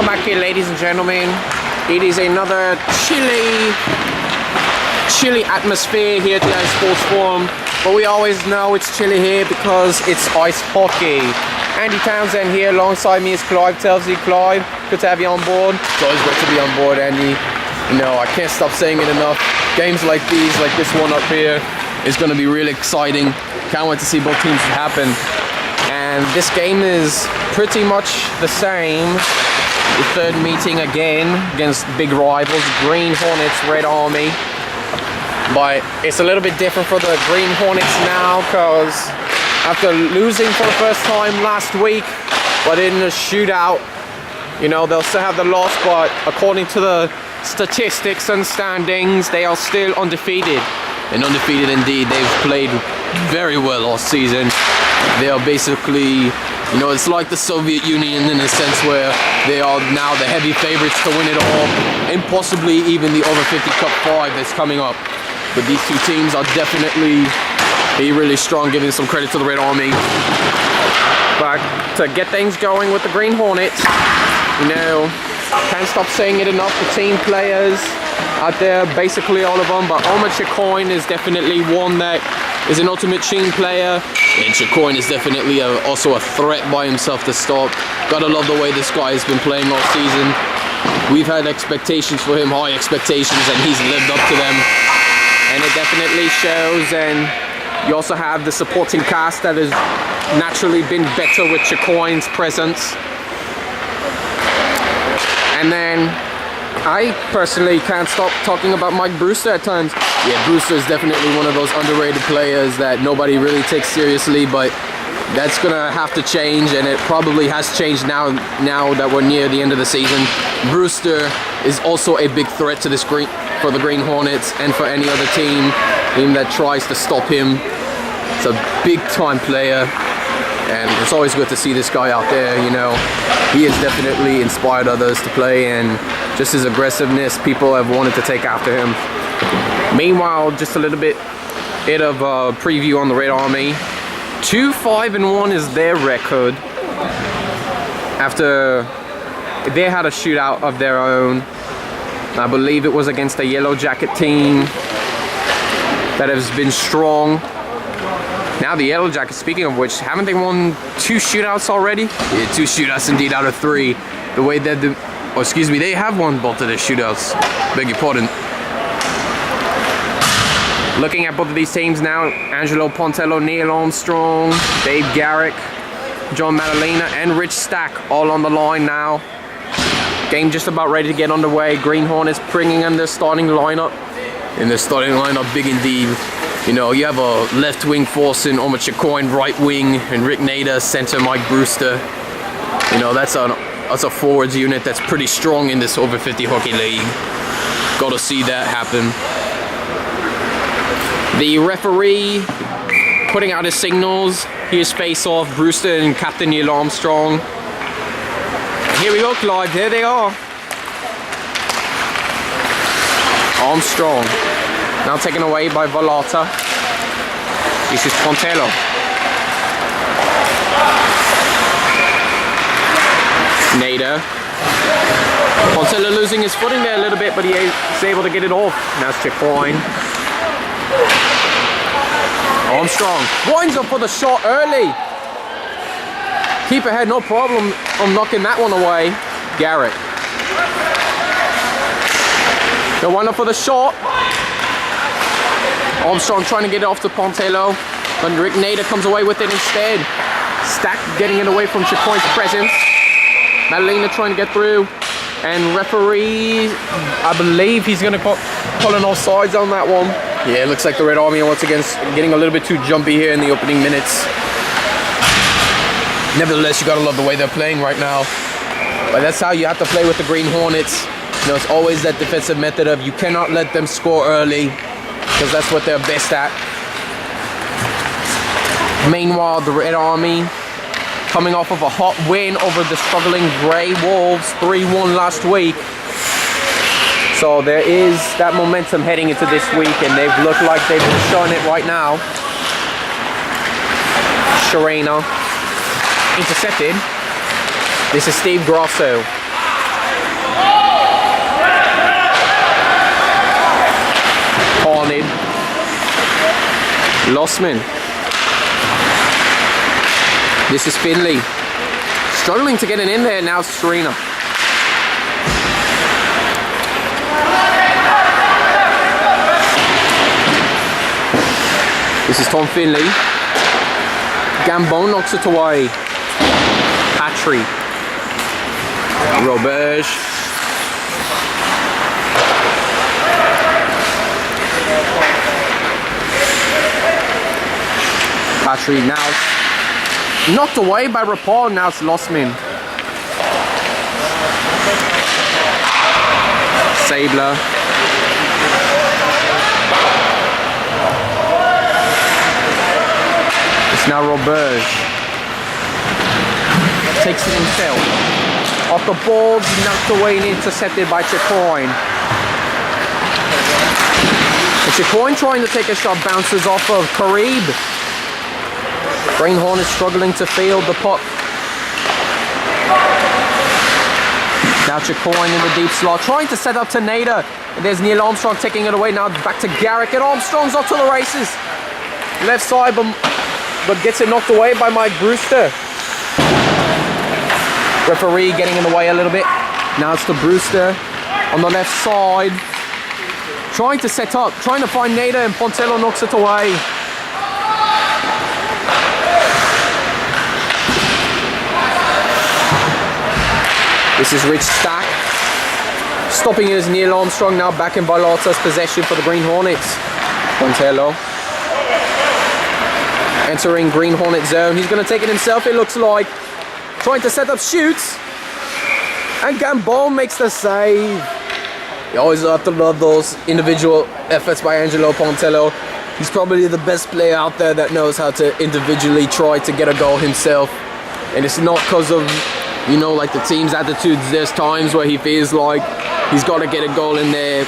Welcome back here, ladies and gentlemen. It is another chilly atmosphere here at the Ice Sports Forum, but we always know it's chilly here because it's ice hockey. Andy Townsend here alongside me is Clive Telsey. Clive, good to have you on board. It's always great to be on board, Andy. You know, I can't stop saying it enough. Games like these, like this one up here, is going to be really exciting. Can't wait to see both teams happen. And this game is pretty much the same. The third meeting again against big rivals, Green Hornets, Red Army. But it's a little bit different for the Green Hornets now because after losing for the first time last week, but in a shootout, you know, they'll still have the loss, but according to the statistics and standings, they are still undefeated. And undefeated indeed. They've played very well all season. They are basically, you know, it's like the Soviet Union in a sense where they are now the heavy favorites to win it all, and possibly even the over 50 Cup 5 that's coming up. But these two teams are definitely really strong, giving some credit to the Red Army. But to get things going with the Green Hornets, you know, can't stop saying it enough, the team players out there, basically all of them, but Omar Chicoine is definitely one that is an ultimate team player. And Chicoine is definitely also a threat by himself to stop. Gotta love the way this guy has been playing all season. We've had expectations for him, high expectations, and he's lived up to them. And it definitely shows, and you also have the supporting cast that has naturally been better with Chicoine's presence. And then I personally can't stop talking about Mike Brewster at times. Yeah, Brewster is definitely one of those underrated players that nobody really takes seriously, but that's gonna have to change, and it probably has changed now that we're near the end of the season. Brewster is also a big threat to this for the Green Hornets and for any other team that tries to stop him. It's a big time player, and it's always good to see this guy out there. You know, he has definitely inspired others to play, and just his aggressiveness, people have wanted to take after him. Meanwhile, just a little bit of a preview on the Red Army. 2-5-1 is their record after they had a shootout of their own. I believe it was against a Yellow Jacket team that has been strong. Now the Yellow Jackets, speaking of which, haven't they won 2 shootouts already? Yeah, 2 shootouts indeed out of 3. The way that they have won both of their shootouts. Beg your pardon. Looking at both of these teams now, Angelo Pontello, Neil Armstrong, Dave Garrick, John Madalena, and Rich Stack all on the line now. Game just about ready to get underway. Green Hornets bringing in their starting lineup. In their starting lineup, big indeed. You know, you have a left wing force in Omar Chicoine, right wing, and Rick Nader, center Mike Brewster. You know, that's a forwards unit that's pretty strong in this over 50 hockey league. Got to see that happen. The referee putting out his signals. Here's face-off, Brewster and Captain Neil Armstrong. Here we go, Clive. There they are. Armstrong. Now taken away by Volata. This is Pontello. Nader. Pontello losing his footing there a little bit, but he is able to get it off. Now it's Chicoine. Armstrong winds up for the shot early. Keeper had no problem on knocking that one away. Garrett. They'll wind up for the shot. Armstrong trying to get it off to Pontello, but Rick Nader comes away with it instead. Stack getting it away from Chicoine's presence. Madalena trying to get through. And referee, I believe he's going to call an offsides on that one. Yeah, it looks like the Red Army once again getting a little bit too jumpy here in the opening minutes. Nevertheless, you gotta love the way they're playing right now. But that's how you have to play with the Green Hornets. You know, it's always that defensive method of you cannot let them score early, because that's what they're best at. Meanwhile, the Red Army coming off of a hot win over the struggling Grey Wolves, 3-1 last week. So there is that momentum heading into this week, and they've looked like they've been showing it right now. Sharena intercepted. This is Steve Grosso. Lossman. This is Finley. Struggling to get it in there. Now Serena. This is Tom Finley. Gambon knocks it away. Patry. Roberge. Patry now knocked away by Rapal. Now it's Lossman. Sabler. It's now Roberge. Takes it himself. Off the ball, knocked away and intercepted by Chicoine. Chicoine trying to take a shot, bounces off of Karib. Green Hornets struggling to field the puck. Now Chicoine in the deep slot, trying to set up to Nader. And there's Neil Armstrong taking it away. Now back to Garrick, and Armstrong's off to the races. Left side, but gets it knocked away by Mike Brewster. Referee getting in the way a little bit. Now it's to Brewster on the left side. Trying to set up, trying to find Nader, and Pontello knocks it away. This is Rich Stack. Stopping it is Neil Armstrong, now back in Balata's possession for the Green Hornets. Pontello. Entering Green Hornet zone. He's going to take it himself, it looks like. Trying to set up, shoots. And Gambon makes the save. You always have to love those individual efforts by Angelo Pontello. He's probably the best player out there that knows how to individually try to get a goal himself. And it's not because of, you know, like the team's attitudes. There's times where he feels like he's got to get a goal in there,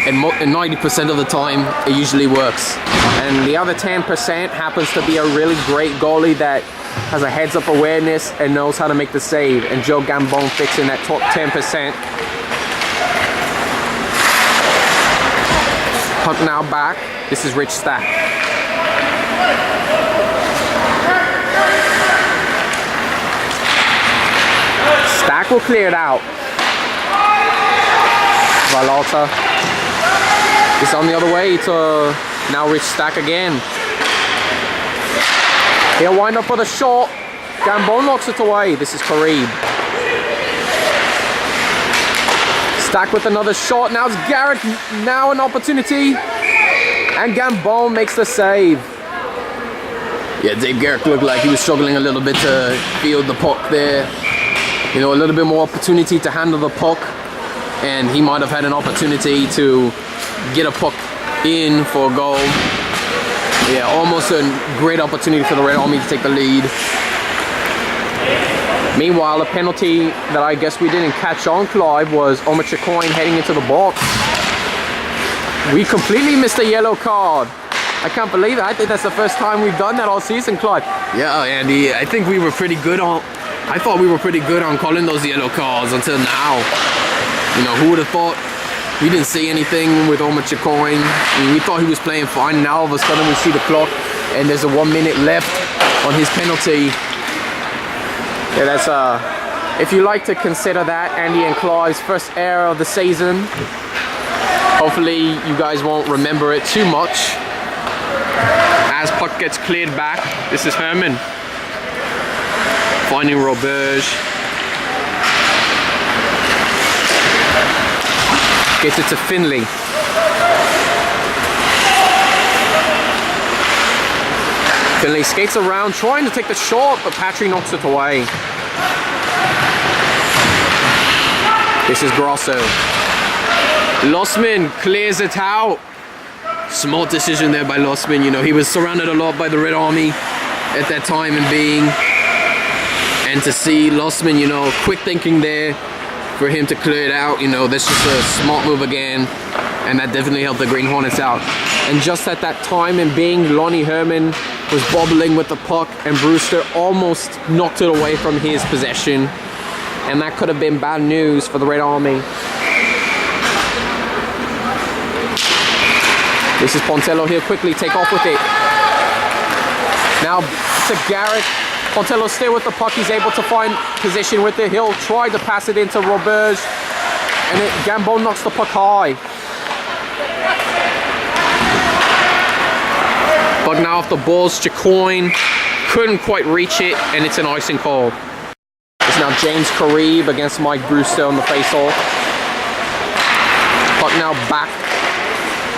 and 90% of the time it usually works. And the other 10% happens to be a really great goalie that has a heads-up awareness and knows how to make the save. And Joe Gambon fits in that top 10%. Puck now back. This is Rich Stack. Stack will clear it out. Valata is on the other way to now Rich Stack again. He'll wind up with a shot. Gambon knocks it away. This is Karib. Stack with another shot. Now it's Garrick. Now an opportunity. And Gambon makes the save. Yeah, Dave Garrick looked like he was struggling a little bit to field the puck there. You know, a little bit more opportunity to handle the puck. And he might have had an opportunity to get a puck in for a goal. Yeah, almost a great opportunity for the Red Army to take the lead. Meanwhile, a penalty that I guess we didn't catch on, Clive, was Omar Chicoine heading into the box. We completely missed a yellow card. I can't believe it. I think that's the first time we've done that all season, Clive. Yeah, Andy, I think we were pretty good on... I thought we were pretty good on calling those yellow cards until now. You know, who would have thought? We didn't see anything with Omar Chicoine. I mean, we thought he was playing fine. Now all of a sudden we see the clock and there's a 1 minute left on his penalty. Yeah, that's if you like to consider that Andy and Clive's first error of the season. Hopefully you guys won't remember it too much. As puck gets cleared back, this is Herman. Finding Roberge. Gets it to Finley. Finley skates around, trying to take the shot, but Patry knocks it away. This is Grosso. Lossman clears it out. Smart decision there by Lossman. You know, he was surrounded a lot by the Red Army at that time and being. And to see Lossman, you know, quick thinking there for him to clear it out, you know, that's just a smart move again. And that definitely helped the Green Hornets out. And just at that time and being, Lonnie Herman was bobbling with the puck and Brewster almost knocked it away from his possession. And that could have been bad news for the Red Army. This is Pontello. He'll quickly take off with it. Now to Garrick. Pontello still with the puck. He's able to find position with it. He'll try to pass it into Roberge. And Gambon knocks the puck high. Puck now off the balls. Jacoin couldn't quite reach it, and it's an icing call. It's now James Kareeb against Mike Brewster on the face-off. Puck now back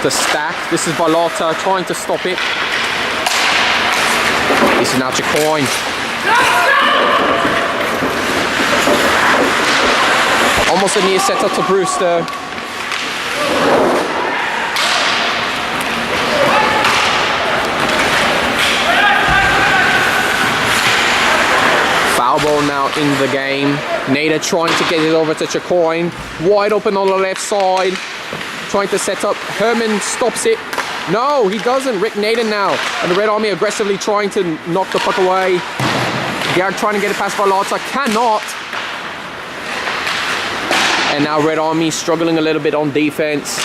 to Stack. This is Balota trying to stop it. This is now Jacoin. Almost a near setup to Brewster. Foul ball now in the game. Nader trying to get it over to Jacoin. Wide open on the left side. Trying to set up. Herman stops it. No, he doesn't. Rick Nader now. And the Red Army aggressively trying to knock the puck away. Garrick trying to get it past Balota. Cannot. And now Red Army struggling a little bit on defense.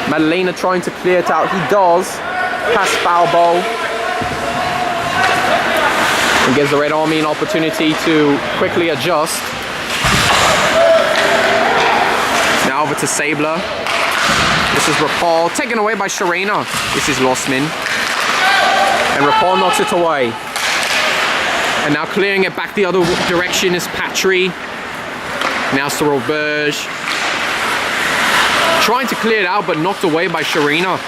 Madalena trying to clear it out. He does. Pass foul ball. And gives the Red Army an opportunity to quickly adjust. Now over to Sabler. This is Rapal, taken away by Sharina. This is Lossman. And Rapal knocks it away. And now clearing it back the other direction is Patry. Now it's to Roberge. Trying to clear it out, but knocked away by Sharina.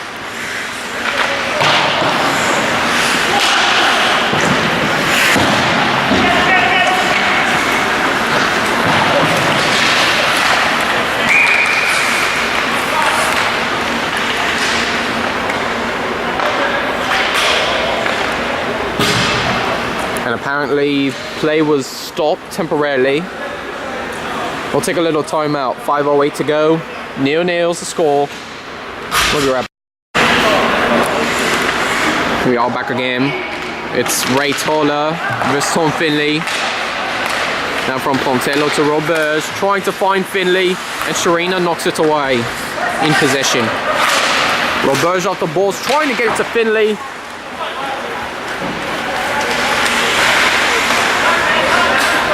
And apparently play was stopped temporarily. We'll take a little timeout. 5:08 to go. 0-0's the score. We'll be right back. We are back again. It's Ray Toller versus Tom Finley. Now from Pontello to Roberge, trying to find Finley, and Sharina knocks it away in possession. Roberge off the balls, trying to get it to Finley.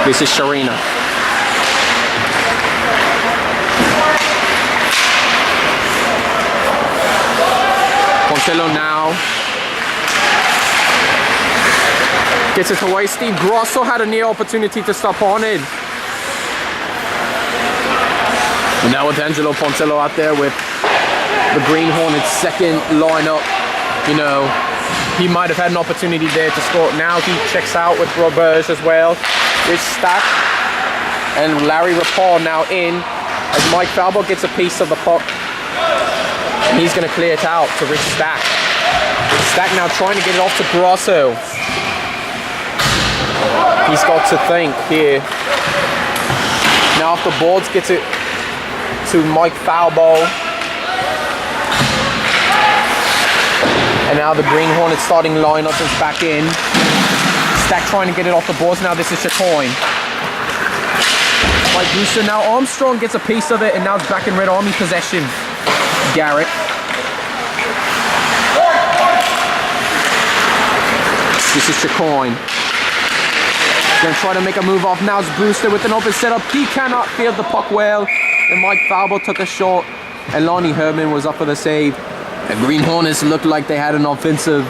This is Sharina. Pontello now. Gets it away. Steve Grosso had a near opportunity to stop on it. And now with Angelo Pontello out there with the Green Hornets second lineup, you know, he might have had an opportunity there to score. Now he checks out with Roberge as well. Rich Stack and Larry Rapal now in as Mike Falbo gets a piece of the puck. And he's going to clear it out to Rich Stack. Stack now trying to get it off to Grosso. He's got to think here. Now off the boards, gets it to Mike Falbo. And now the Green Hornets starting lineup is back in. Stack trying to get it off the boards. Now this is Chacoin. Mike Brewster. Now Armstrong gets a piece of it, and now it's back in Red Army possession. Garrick. This is Chacoin. Gonna try to make a move off. Now it's Brewster with an open setup. He cannot field the puck well. And Mike Falbo took a shot. And Lonnie Herman was up for the save. The Green Hornets looked like they had an offensive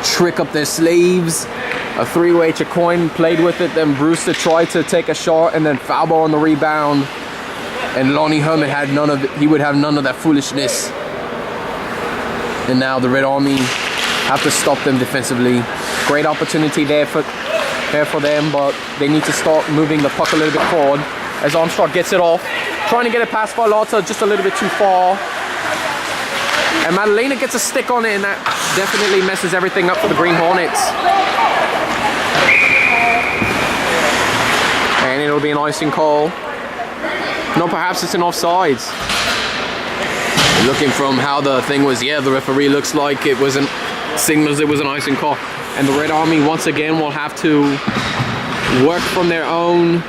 trick up their sleeves. A three-way. Chacoin played with it. Then Brewster tried to take a shot. And then Falbo on the rebound. And Lonnie Herman had none of it. He would have none of that foolishness. And now the Red Army have to stop them defensively. Great opportunity there for them, but they need to start moving the puck a little bit forward as Armstrong gets it off. Trying to get it past Valata just a little bit too far. And Madalena gets a stick on it, and that definitely messes everything up for the Green Hornets. And it'll be an icing call. No, perhaps it's an offsides. Looking from how the thing was, yeah, the referee looks like it wasn't, signals it was an icing call. And the Red Army once again will have to work from their own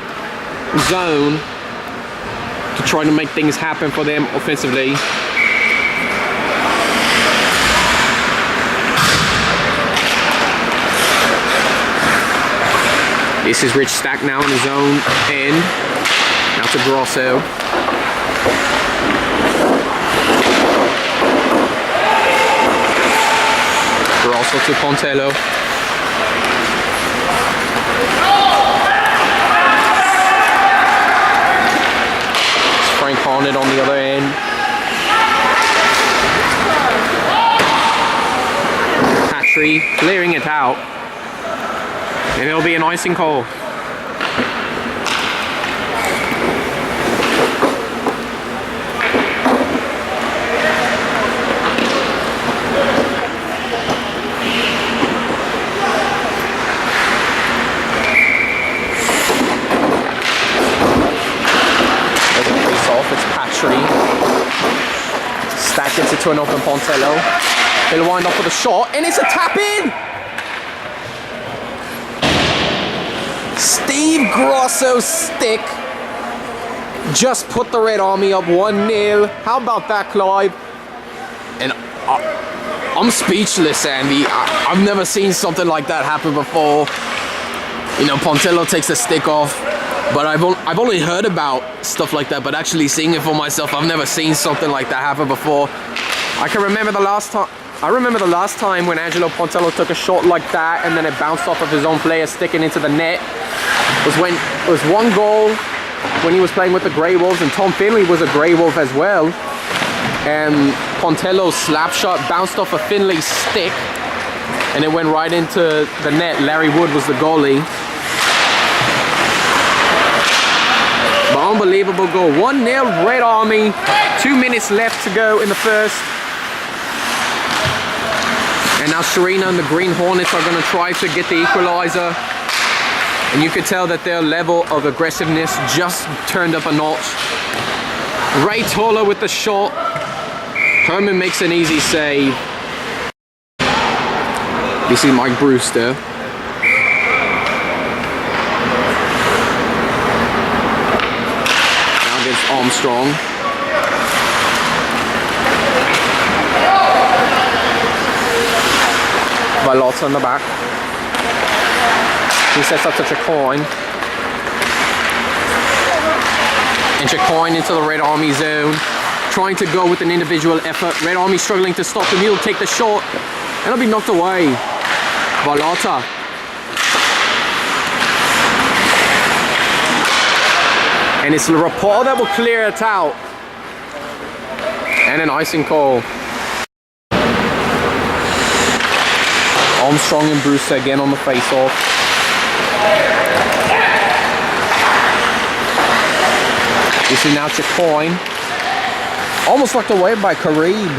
zone to try to make things happen for them offensively. This is Rich Stack now in his own end. Now to Grosso. Grosso to Pontello. It's Frank Hornet on the other end. Patry clearing it out. And it'll be an icing call. Stack gets it to an open Pontello. He'll wind up with a shot, and it's a tap in! Steve Grosso's stick just put the Red Army up 1-0. How about that, Clive? And I'm speechless, Andy. I've never seen something like that happen before. You know, Pontello takes the stick off. But I've only heard about stuff like that, but actually seeing it for myself, I've never seen something like that happen before. I can remember the last time. I remember the last time when Angelo Pontello took a shot like that, and then it bounced off of his own player, sticking into the net. It was one goal when he was playing with the Grey Wolves, and Tom Finley was a Grey Wolf as well. And Pontello's slap shot bounced off of Finley's stick, and it went right into the net. Larry Wood was the goalie. Unbelievable goal. 1-0 Red Army. 2 minutes left to go in the first. And now Sharina and the Green Hornets are going to try to get the equalizer. And you could tell that their level of aggressiveness just turned up a notch. Ray Toller with the shot. Herman makes an easy save. This is Mike Brewster. Armstrong. Valotta in the back. He sets up to Chacoin. And Chacoin into the Red Army zone. Trying to go with an individual effort. Red Army struggling to stop him. He'll take the shot. And it'll be knocked away. Valotta. And it's the Rapal that will clear it out. And an icing call. Armstrong and Brewster again on the face-off. This is now Chacoin. Almost knocked away by Karib.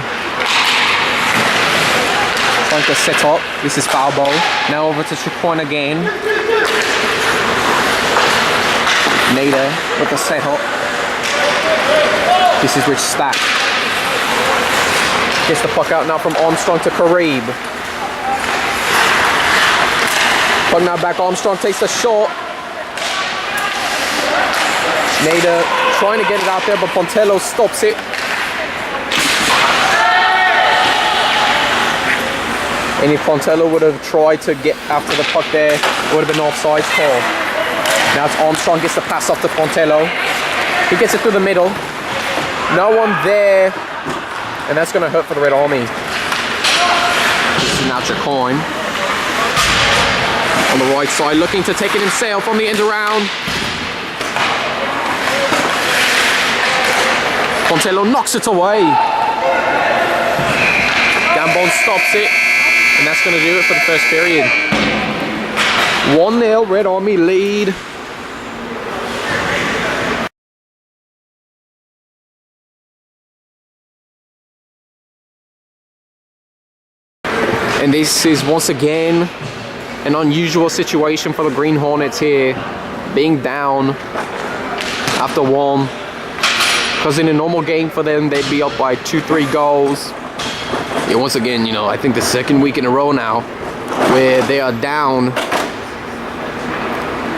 Trying to set up. This is foul ball. Now over to Chacoin again. Nader with the setup. This is Rich Stack. Gets the puck out now from Armstrong to Karib. Puck now back. Armstrong takes the shot. Nader trying to get it out there, but Pontello stops it. And if Pontello would have tried to get after the puck there, it would have been offside call. Now it's Armstrong, gets the pass off to Pontello. He gets it through the middle. No one there. And that's going to hurt for the Red Army. This is now Chacoin. On the right side, looking to take it himself on the end around. Pontello knocks it away. Gambon stops it. And that's going to do it for the first period. 1-0 Red Army lead. And this is once again an unusual situation for the Green Hornets here, being down after one. Because in a normal game for them, they'd be up by 2-3 goals. Yeah, once again, you know, I think the second week in a row now where they are down.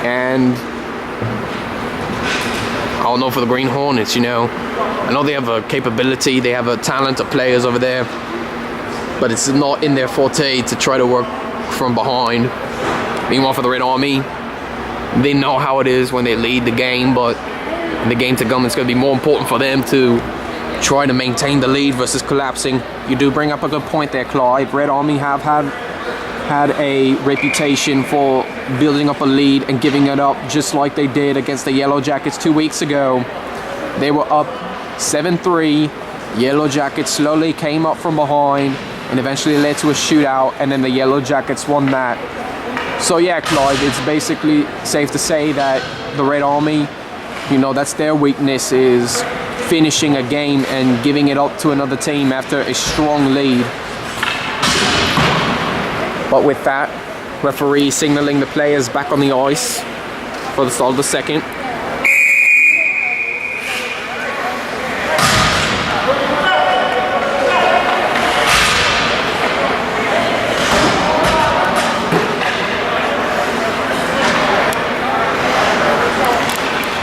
And I don't know for the Green Hornets, you know. I know they have a capability, they have a talent of players over there, but it's not in their forte to try to work from behind. Meanwhile, for the Red Army, They know how it is when they lead the game, but in the game to come, it's going to be more important for them to try to maintain the lead versus collapsing. You do bring up a good point there, Clive. Red Army have had a reputation for building up a lead and giving it up, just like they did against the Yellow Jackets 2 weeks ago. They were up 7-3. Yellow Jackets slowly came up from behind and eventually led to a shootout, and then the Yellow Jackets won that. So yeah, Clive, it's basically safe to say that the Red Army, you know, that's their weakness, is finishing a game and giving it up to another team after a strong lead. But with that, referee signaling the players back on the ice for the start of the second.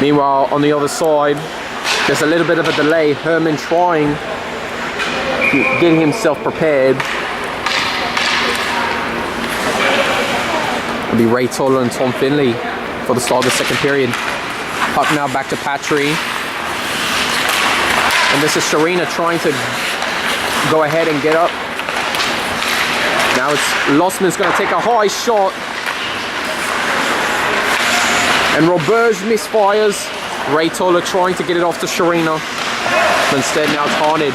Meanwhile, on the other side, there's a little bit of a delay. Herman trying to get himself prepared. It'll be Ray Toller and Tom Finley for the start of the second period. Puck now back to Patry. And this is Sharina trying to go ahead and get up. Now it's Lossman's going to take a high shot. And Roberge misfires. Ray Toller trying to get it off to Sharina. But instead now it's Hornet.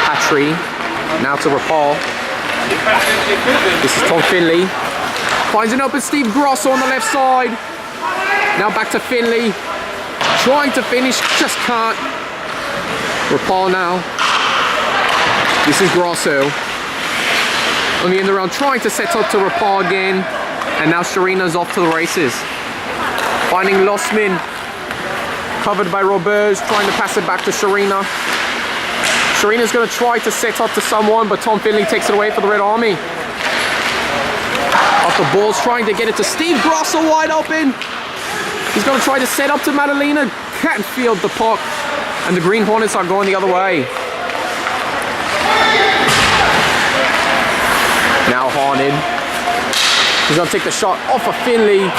Patry. Now to Rapal. This is Tom Finley. Finds an open Steve Grosso on the left side. Now back to Finley. Trying to finish, just can't. Rapal now. This is Grosso. On the end of the round, trying to set up to Rapal again. And now Sharina's off to the races. Finding Lossman. Covered by Roberge, trying to pass it back to Sharina. Sharina's going to try to set up to someone, but Tom Finley takes it away for the Red Army. Off the balls, trying to get it to Steve Grosso wide open. He's going to try to set up to Madalena. Can't field the puck. And the Green Hornets are going the other way. Now Hornet. He's going to take the shot off of Finley.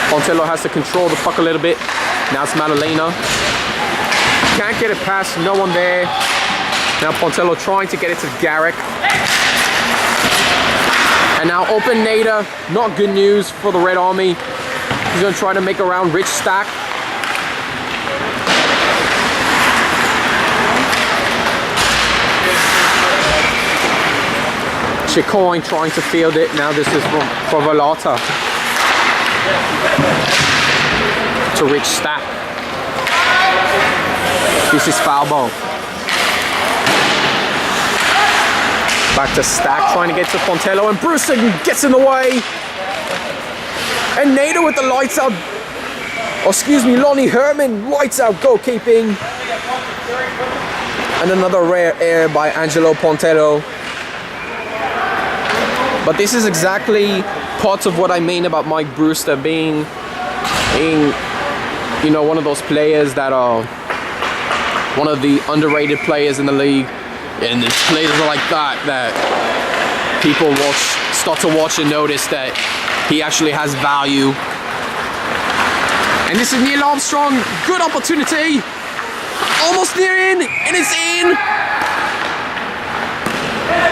Pontello has to control the puck a little bit. Now it's Madalena. Can't get it past, no one there. Now Pontello trying to get it to Garrick. And now open Nader. Not good news for the Red Army. He's going to try to make around Rich Stack. Chicoine trying to field it. Now this is for Velata. To Rich Stack. This is foul ball. Back to Stack, trying to get to Pontello, and Brewster gets in the way. And Nader with the lights out. Oh, excuse me, Lonnie Herman, lights out goalkeeping. And another rare error by Angelo Pontello. But this is exactly part of what I mean about Mike Brewster being you know, one of those players that are one of the underrated players in the league. And it's players like that people start to watch and notice that he actually has value. And this is Neil Armstrong. Good opportunity. Almost near in, and it's in.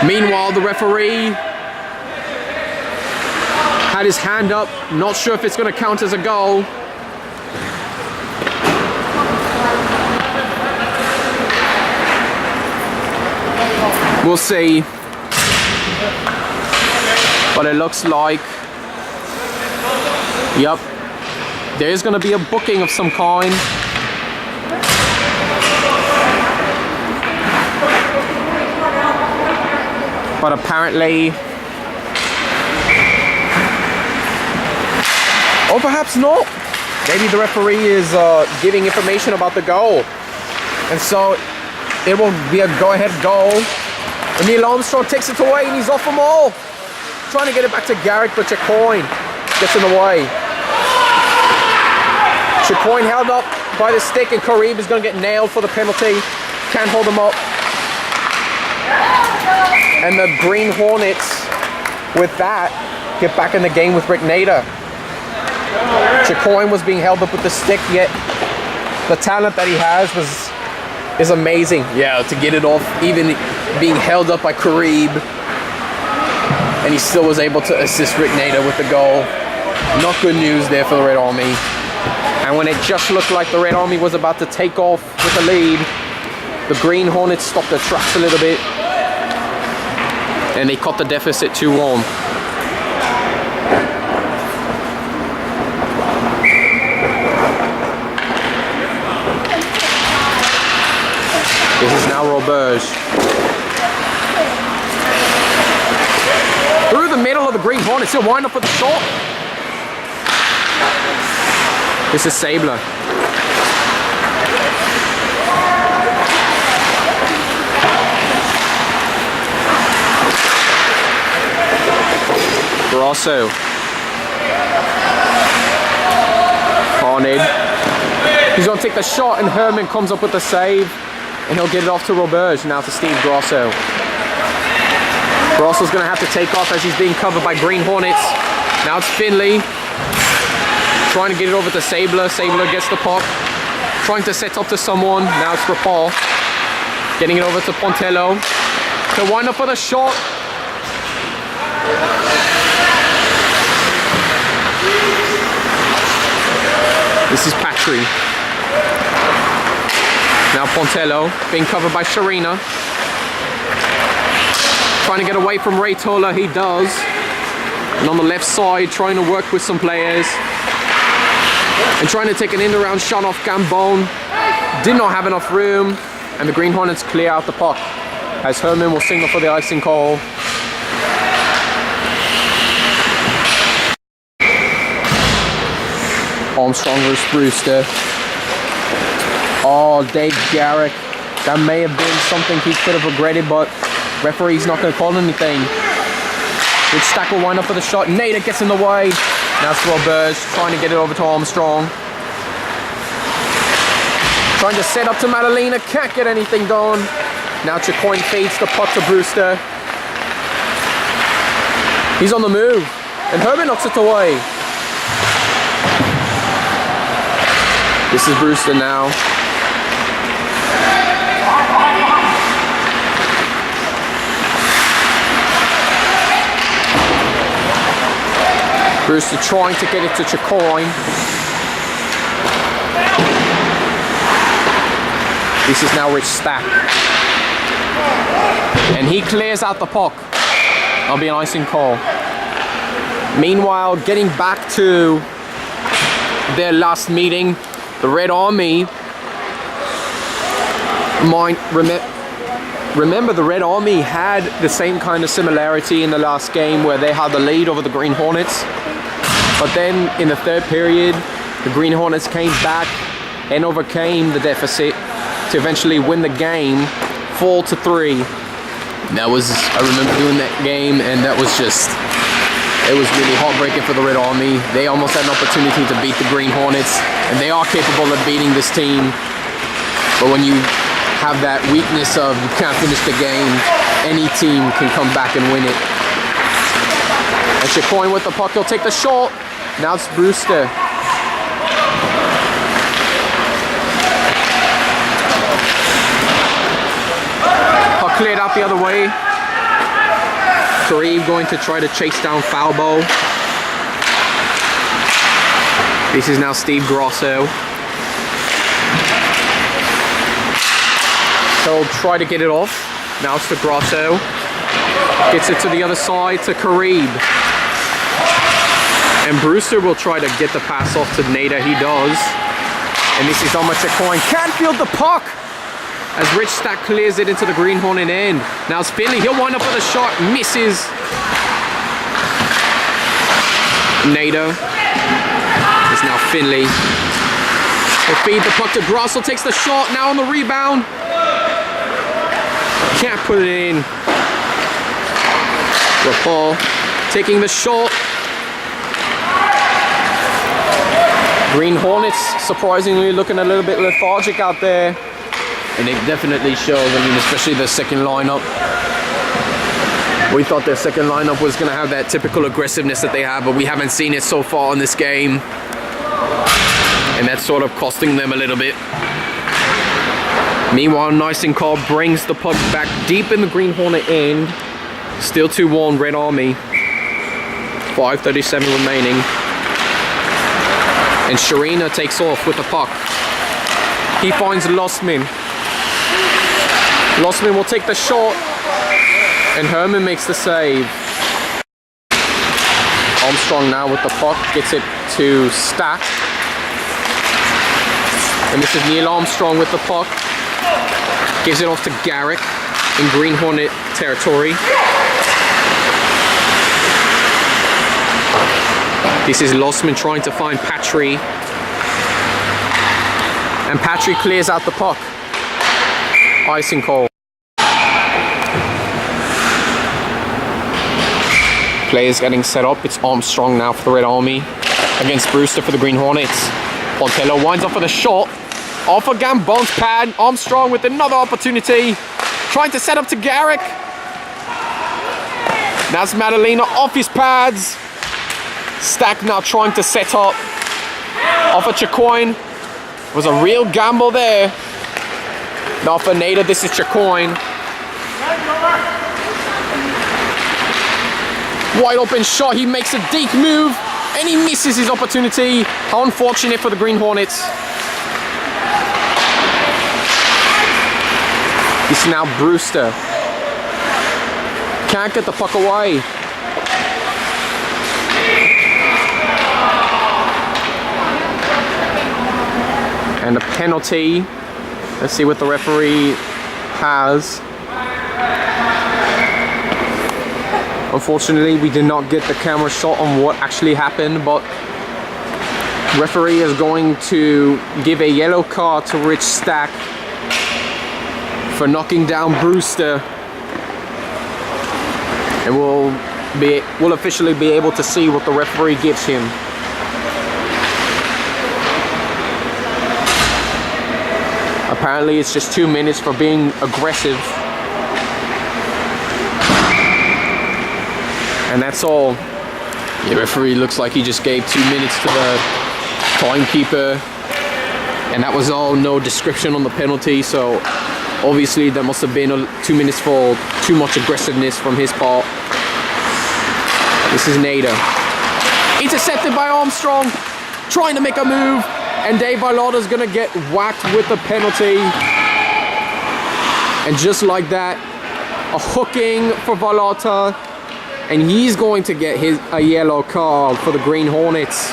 Meanwhile, the referee had his hand up. Not sure if it's going to count as a goal. We'll see. But it looks like, yep, there's going to be a booking of some kind. But apparently, or perhaps not. Maybe the referee is giving information about the goal. And so it will be a go-ahead goal. And Neil Armstrong takes it away and he's off them all. Trying to get it back to Garrick, but Chicoine gets in the way. Chicoine held up by the stick, and Karib is going to get nailed for the penalty. Can't hold him up. And the Green Hornets, with that, get back in the game with Rick Nader. Chicoine was being held up with the stick, yet the talent that he has is amazing. Yeah, to get it off, even being held up by Karib, and he still was able to assist Rick Nader with the goal. Not good news there for the Red Army. And when it just looked like the Red Army was about to take off with the lead, the Green Hornets stopped their tracks a little bit, and they cut the deficit 2-1. This is now Roberge. Through the middle of the Green Hornets, he'll wind up with the shot. This is Sabler. Grosso. Carnage. He's going to take the shot, and Herman comes up with the save, and he'll get it off to Roberge. Now to Steve Grosso. Grosso's going to have to take off as he's being covered by Green Hornets. Now it's Finley. Trying to get it over to Sabler. Sabler gets the puck. Trying to set up to someone. Now it's Rapal. Getting it over to Pontello. To wind up with a shot. This is Patry. Now Pontello being covered by Sharina. Trying to get away from Ray Tola. He does. And on the left side, trying to work with some players. And trying to take an in-around shot off Gambone. Did not have enough room. And the Green Hornets clear out the puck, as Herman will signal for the icing call. Armstrong versus Brewster. Oh, Dave Garrick. That may have been something he could have regretted, but referee's not going to call anything. Which Stack will wind up with a shot. Nader gets in the way. Now it's Roberge trying to get it over to Armstrong. Trying to set up to Madalena. Can't get anything done. Now Chicoine feeds the puck to Brewster. He's on the move. And Herman knocks it away. This is Brewster now. Brewster trying to get it to Chicoine. This is now Rich Stack. And he clears out the puck. That'll be an icing call. Meanwhile, getting back to their last meeting, the Red Army remember the Red Army had the same kind of similarity in the last game where they had the lead over the Green Hornets. But then in the third period, the Green Hornets came back and overcame the deficit to eventually win the game 4-3. That was, I remember doing that game, and that was just, it was really heartbreaking for the Red Army. They almost had an opportunity to beat the Green Hornets, and they are capable of beating this team. But when you have that weakness of you can't finish the game, any team can come back and win it. And Chicoine with the puck, he'll take the shot. Now it's Brewster. Puck cleared out the other way. Kareem going to try to chase down Falbo. This is now Steve Grosso. He'll try to get it off. Now it's to Grosso. Gets it to the other side to Kareem. And Brewster will try to get the pass off to Nader. He does. And this is Omar Chicoine. Can't field the puck as Rich Stack clears it into the Green Hornet end. Now it's Finley. He'll wind up with a shot. Misses. Nader. It's now Finley. He'll feed the puck to Grosso. Takes the shot. Now on the rebound. Can't put it in. Rapal taking the shot. Green Hornets surprisingly looking a little bit lethargic out there. And it definitely shows, I mean, especially the second lineup. We thought their second lineup was going to have that typical aggressiveness that they have, but we haven't seen it so far in this game. And that's sort of costing them a little bit. Meanwhile, Nice and Cobb brings the puck back deep in the Green Hornet end. Still 2-1 Red Army. 5:37 remaining. And Sharina takes off with the puck. He finds Lostman. Lostman will take the shot. And Herman makes the save. Armstrong now with the puck. Gets it to Stack. And this is Neil Armstrong with the puck. Gives it off to Garrick in Green Hornet territory. This is Lostman trying to find Patry. And Patry clears out the puck. Icing call. Players getting set up. It's Armstrong now for the Red Army against Brewster for the Green Hornets. Pontello winds up for the shot. Off a Gambon's pad. Armstrong with another opportunity. Trying to set up to Garrick. That's Madalena off his pads. Stack now trying to set up. Off a Chacoin. Was a real gamble there. Now for Nader, this is Chacoin. Wide open shot. He makes a deep move. And he misses his opportunity. How unfortunate for the Green Hornets. This is now Brewster. Can't get the puck away. And a penalty. Let's see what the referee has. Unfortunately, we did not get the camera shot on what actually happened, but referee is going to give a yellow card to Rich Stack for knocking down Brewster, and we'll officially be able to see what the referee gives him. Apparently it's just 2 minutes for being aggressive, and that's all. The referee looks like he just gave 2 minutes to the timekeeper, and that was all. No description on the penalty, so obviously there must have been 2 minutes for too much aggressiveness from his part. This is Nader. Intercepted by Armstrong, trying to make a move, and Dave Garrick is gonna get whacked with the penalty. And just like that, a hooking for Valata, and he's going to get a yellow card for the Green Hornets.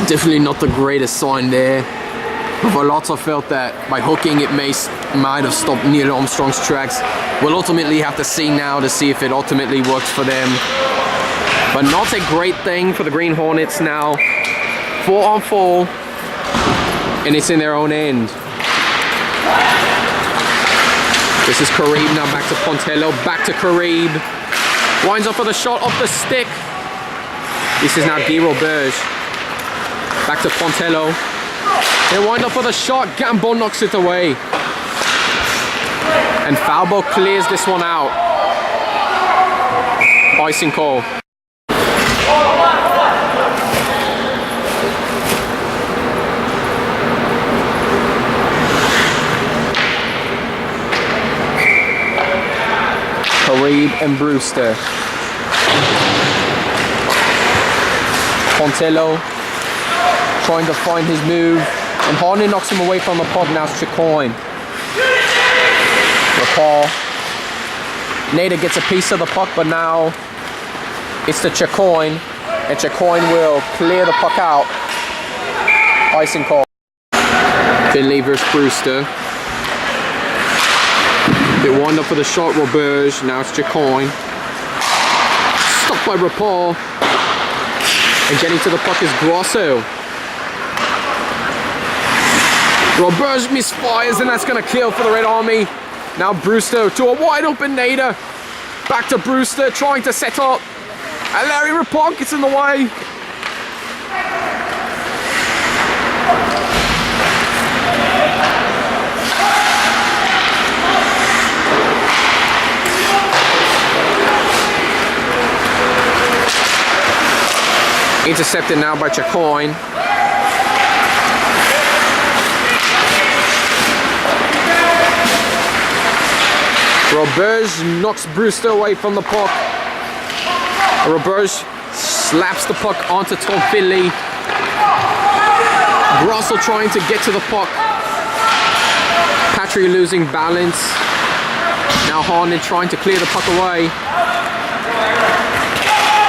Definitely not the greatest sign there. Valata felt that by hooking it might have stopped Neil Armstrong's tracks. We'll ultimately have to see now to see if it ultimately works for them. But not a great thing for the Green Hornets now. 4-on-4, and it's in their own end. This is Karib now back to Pontello, back to Karib. Winds up for the shot off the stick. This is now Guy Roberge. Back to Pontello. They wind up for the shot. Gambon knocks it away. And Falbo clears this one out. Icing call. Karib and Brewster. Pontello trying to find his move, and Hornet knocks him away from the pod. Now it's Chacoin. Recall. Nader gets a piece of the puck, but now it's to Chacoin, and Chacoin will clear the puck out. Icing call. Finley versus Brewster. They wind up for the shot, Roberge. Now it's Chacoin. Stopped by Rapal. And getting to the puck is Grosso. Roberge misfires, and that's going to kill for the Red Army. Now Brewster to a wide open Nader. Back to Brewster, trying to set up. And Larry Rapal gets in the way. Intercepted now by Chacoin. Roberge knocks Brewster away from the puck. Roberge slaps the puck onto Tom Finley. Grosso trying to get to the puck. Patry losing balance. Now Hornet trying to clear the puck away.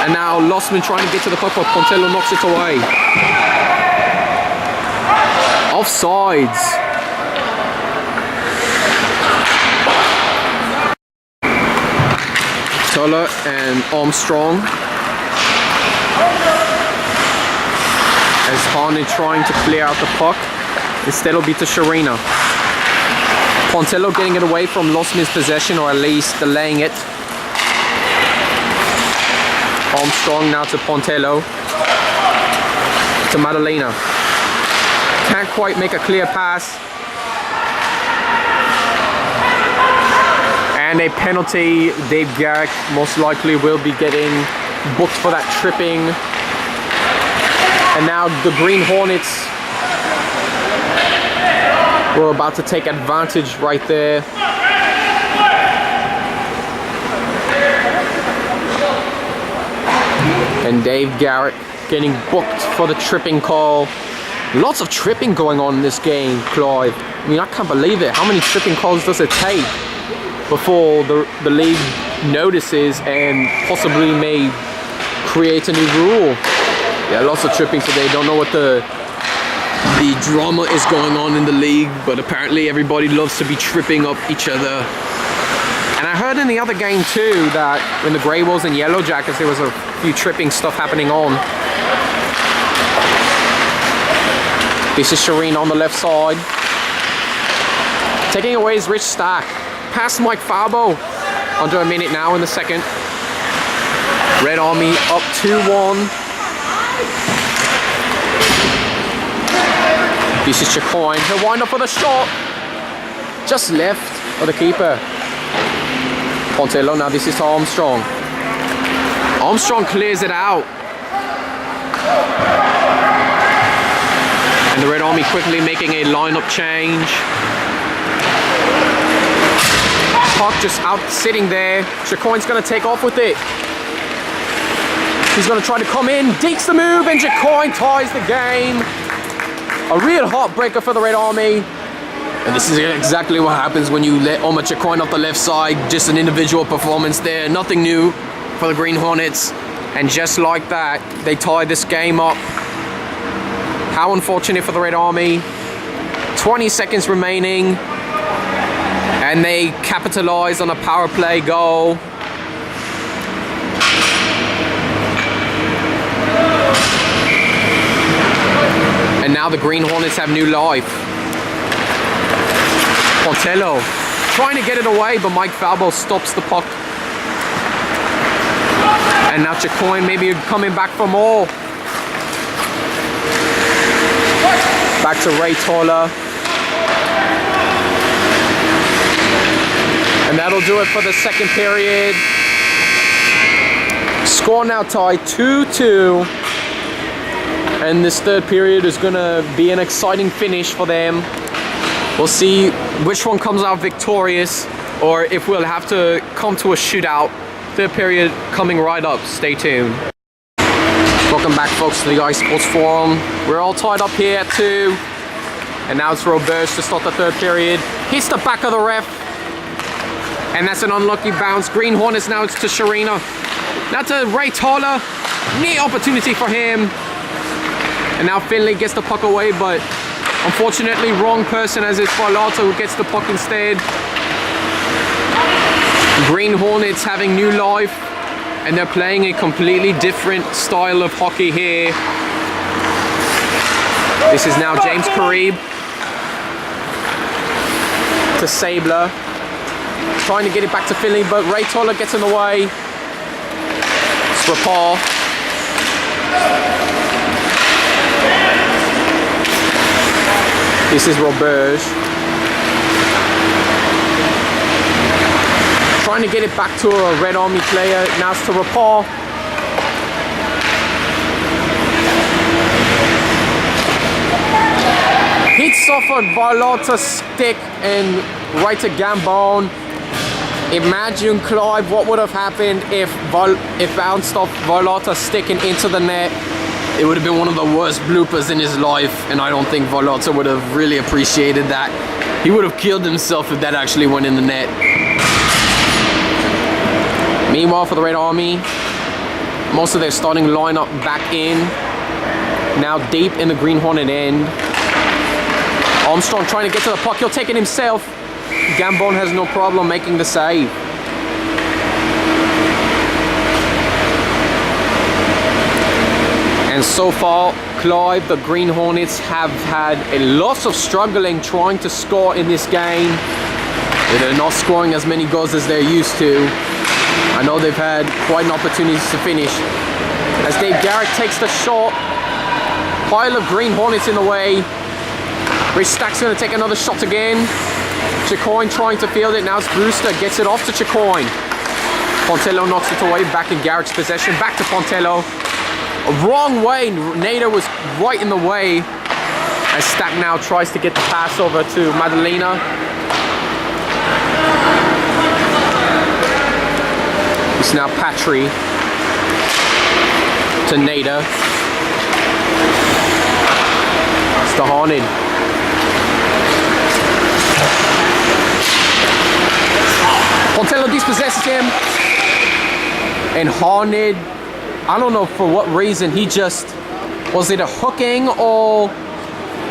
And now Lossman trying to get to the puck, but Pontello knocks it away. Offsides. Toller and Armstrong. As Hornet trying to clear out the puck. Instead it'll be to Sharina. Pontello getting it away from Lossman's possession, or at least delaying it. Armstrong now to Pontello. To Madalena. Can't quite make a clear pass. And a penalty. Dave Garrick most likely will be getting booked for that tripping. And now the Green Hornets were about to take advantage right there. And Dave Garrick getting booked for the tripping call. Lots of tripping going on in this game, Clive. I mean, I can't believe it. How many tripping calls does it take before the league notices and possibly may create a new rule? Yeah, lots of tripping today. Don't know what the drama is going on in the league, but apparently everybody loves to be tripping up each other. And I heard in the other game too that in the Grey Wolves and Yellow Jackets there was a few tripping stuff happening on. This is Shireen on the left side. Taking away is Rich Stack. Past Mike Fabo. Under a minute now in the second. Red Army up 2-1. This is Chacoin. He'll wind up for the shot. Just left for the keeper. Pontello, now this is to Armstrong. Armstrong clears it out. And the Red Army quickly making a lineup change. Puck just out sitting there. Chacoin's going to take off with it. He's going to try to come in, dekes the move, and Chacoin ties the game. A real heartbreaker for the Red Army. And this is exactly what happens when you let Omar Chacoin off the left side. Just an individual performance there. Nothing new for the Green Hornets. And just like that, they tie this game up. How unfortunate for the Red Army. 20 seconds remaining. And they capitalize on a power play goal. And now the Green Hornets have new life. Pontello trying to get it away, but Mike Falbo stops the puck. And now Chacoin maybe coming back for more. Back to Ray Toller. And that'll do it for the second period. Score now tied 2-2. And this third period is going to be an exciting finish for them. We'll see which one comes out victorious, or if we'll have to come to a shootout. Third period coming right up. Stay tuned. Welcome back, folks, to the Ice Sports Forum. We're all tied up here at 2. And now it's Roberge to start the third period. Hits the back of the ref. And that's an unlucky bounce. Green Hornets now, it's to Sharina. Now to Ray Toller. Neat opportunity for him. And now Finley gets the puck away, but unfortunately wrong person, as it's Farlato who gets the puck instead. Green Hornets having new life, and they're playing a completely different style of hockey here. This is now James Karib to Sabler. Trying to get it back to Finley, but Ray Toller gets in the way. It's Rapal. This is Roberge. Trying to get it back to a Red Army player. Now it's to Rapal. off a Varlotta's stick and right to Gambon. Imagine, Clive, what would have happened if bounced off Varlotta's stick and into the net. It would have been one of the worst bloopers in his life, and I don't think Varlotta would have really appreciated that. He would have killed himself if that actually went in the net. Meanwhile, for the Red Army, most of their starting lineup back in. Now deep in the Green Hornet end. Armstrong trying to get to the puck. He'll take it himself. Gambon has no problem making the save. And so far, Clive, the Green Hornets have had a lot of struggling trying to score in this game. They're not scoring as many goals as they're used to. I know they've had quite an opportunity to finish. As Dave Garrick takes the shot, pile of Green Hornets in the way. Rich Stack's going to take another shot again. Chicoine trying to field it. Now it's Brewster, gets it off to Chicoine. Pontello knocks it away, back in Garrick's possession. Back to Pontello. Wrong way, Nader was right in the way. As Stack now tries to get the pass over to Madalena. It's now Patry to Nader. It's to Harned. Pontello dispossesses him. And Harned, I don't know for what reason, he just, was it a hooking or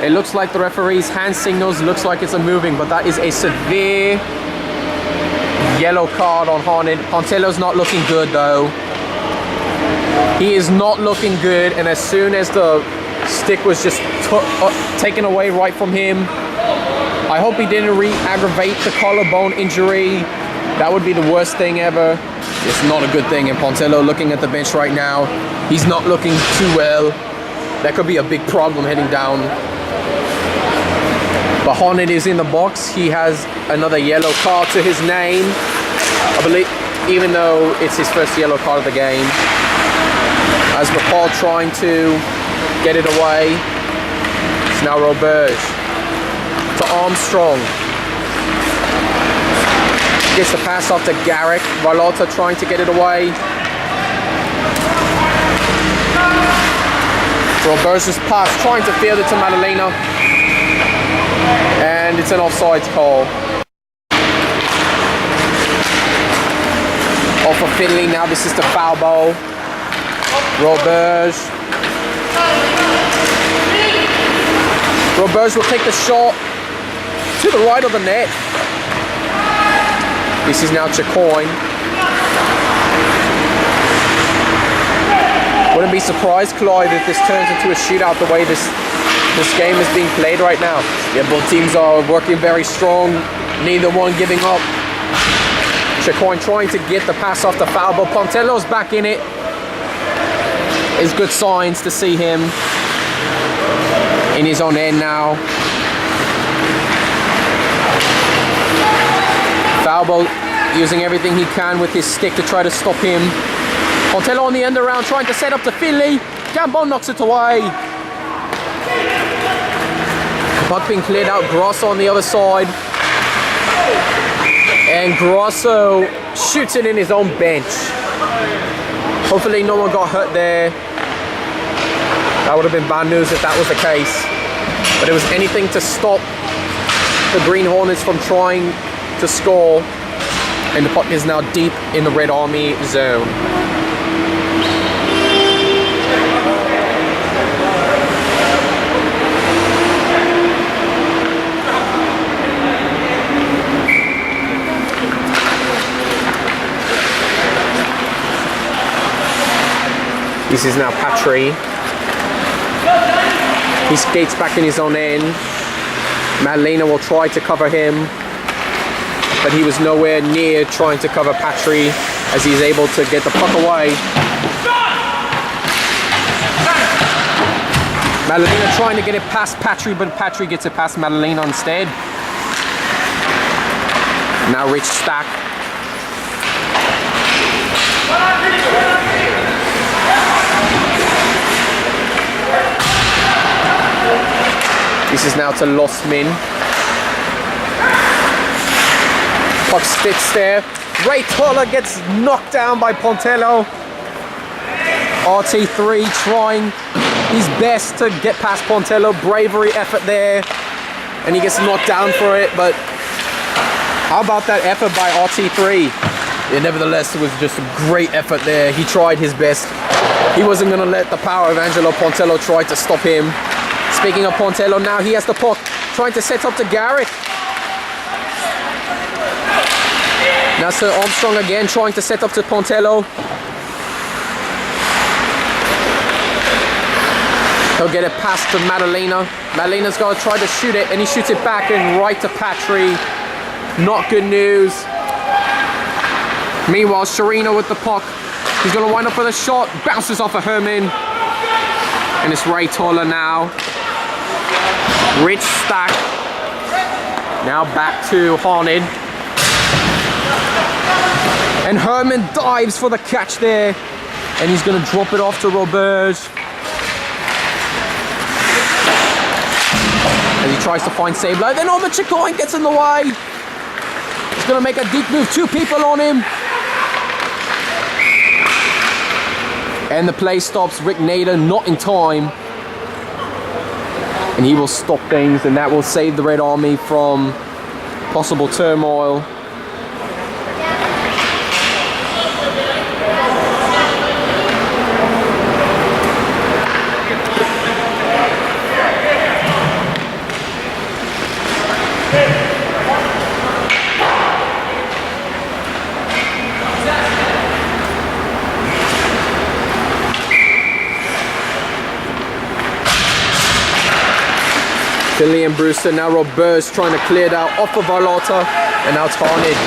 it looks like the referee's hand signals, looks like it's a moving, but that is a severe yellow card on Harned. Pontello's not looking good though. He is not looking good, and as soon as the stick was just taken away right from him, I hope he didn't re-aggravate the collarbone injury. That would be the worst thing ever. It's not a good thing, and Pontello looking at the bench right now, he's not looking too well. That could be a big problem heading down. But Hornet is in the box. He has another yellow card to his name, I believe, even though it's his first yellow card of the game. As McCall trying to get it away. It's now Roberge to Armstrong. Gets the pass off to Garrick. Varlotta trying to get it away. Roberge's pass, trying to field it to Madalena. And it's an offsides call. Off of Finley, now this is the foul ball. Roberge. Roberge will take the shot to the right of the net. This is now Chicoine. Wouldn't be surprised, Clive, if this turns into a shootout the way this game is being played right now. Yeah, both teams are working very strong, neither one giving up. Chicoine trying to get the pass off the foul ball. Pontello's back in it. It's good signs to see him in his own end now. Foul ball, using everything he can with his stick to try to stop him. Pontello on the end around, trying to set up to Finley. Gambon knocks it away. Puck being cleared out. Grosso on the other side. And Grosso shoots it in his own bench. Hopefully no one got hurt there. That would have been bad news if that was the case. But it was anything to stop the Green Hornets from trying to score. And the puck is now deep in the Red Army zone. This is now Patry. He skates back in his own end. Madalena will try to cover him, but he was nowhere near trying to cover Patry as he's able to get the puck away. Madalena trying to get it past Patry, but Patry gets it past Madalena instead. Now Rich Stack. This is now to Losmin. Puck sticks there. Ray Toller gets knocked down by Pontello. RT3 trying his best to get past Pontello. Bravery effort there. And he gets knocked down for it, but how about that effort by RT3? Yeah, nevertheless, it was just a great effort there. He tried his best. He wasn't going to let the power of Angelo Pontello try to stop him. Speaking of Pontello, now he has the puck, trying to set up to Garrick. Now Sir Armstrong again trying to set up to Pontello. He'll get it past to Madalena. Madalena's got to try to shoot it, and he shoots it back and right to Patry. Not good news. Meanwhile, Sharino with the puck. He's going to wind up with a shot. Bounces off of Herman. And it's Ray Toller now. Rich stack. Now back to Hornet. And Herman dives for the catch there. And he's going to drop it off to Roberge. As he tries to find Sabler. Then over Chicoin gets in the way. He's going to make a deep move. 2 people on him. And the play stops. Rick Nader not in time. And he will stop things, and that will save the Red Army from possible turmoil. Finley and Brewster, now Robert's trying to clear it out off of Arlotta, and now it's Hornet.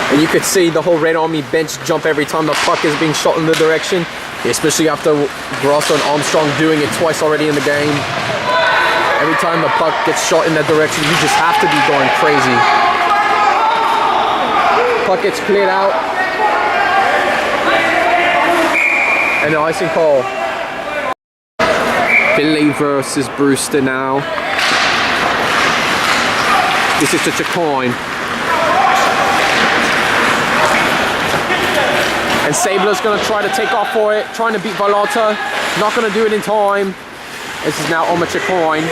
And you could see the whole Red Army bench jump every time the puck is being shot in the direction, especially after Grosso and Armstrong doing it twice already in the game. Every time the puck gets shot in that direction, you just have to be going crazy. Puck gets cleared out. And the icing call. Finley versus Brewster now. This is to Chacoin. And Sabler's going to try to take off for it, trying to beat Valota. Not going to do it in time. This is now Omar Chacoin.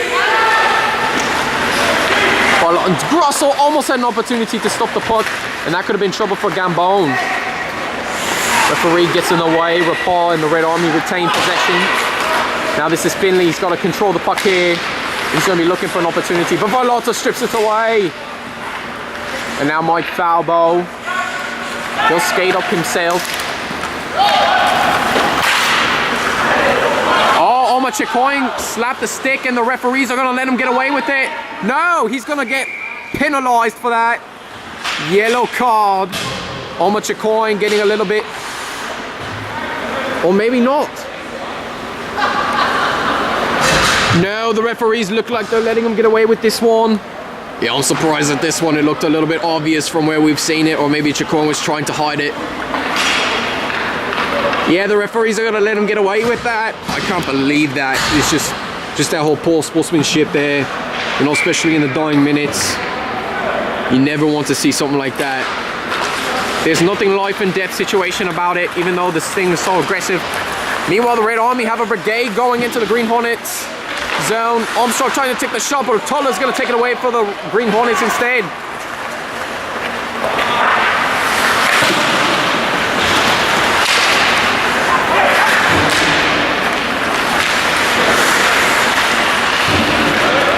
Grosso almost had an opportunity to stop the puck, and that could have been trouble for Gambone. Referee gets in the way. Rapal and the Red Army retain possession. Now this is Finley. He's got to control the puck here. He's going to be looking for an opportunity, but Valota strips it away. And now Mike Falbo. He'll skate up himself. Oh, Omar Chacoin slapped the stick, and the referees are going to let him get away with it. No, he's going to get penalized for that. Yellow card. Omar Chacoin getting a little bit, or maybe not. No, the referees look like they're letting him get away with this one. Yeah, I'm surprised at this one. It looked a little bit obvious from where we've seen it, or maybe Chacoin was trying to hide it. Yeah, the referees are going to let him get away with that. I can't believe that. It's just that whole poor sportsmanship there. You know, especially in the dying minutes. You never want to see something like that. There's nothing life and death situation about it, even though this thing is so aggressive. Meanwhile, the Red Army have a brigade going into the Green Hornets zone. Armstrong trying to take the shot, but Toller's going to take it away for the Green Hornets instead.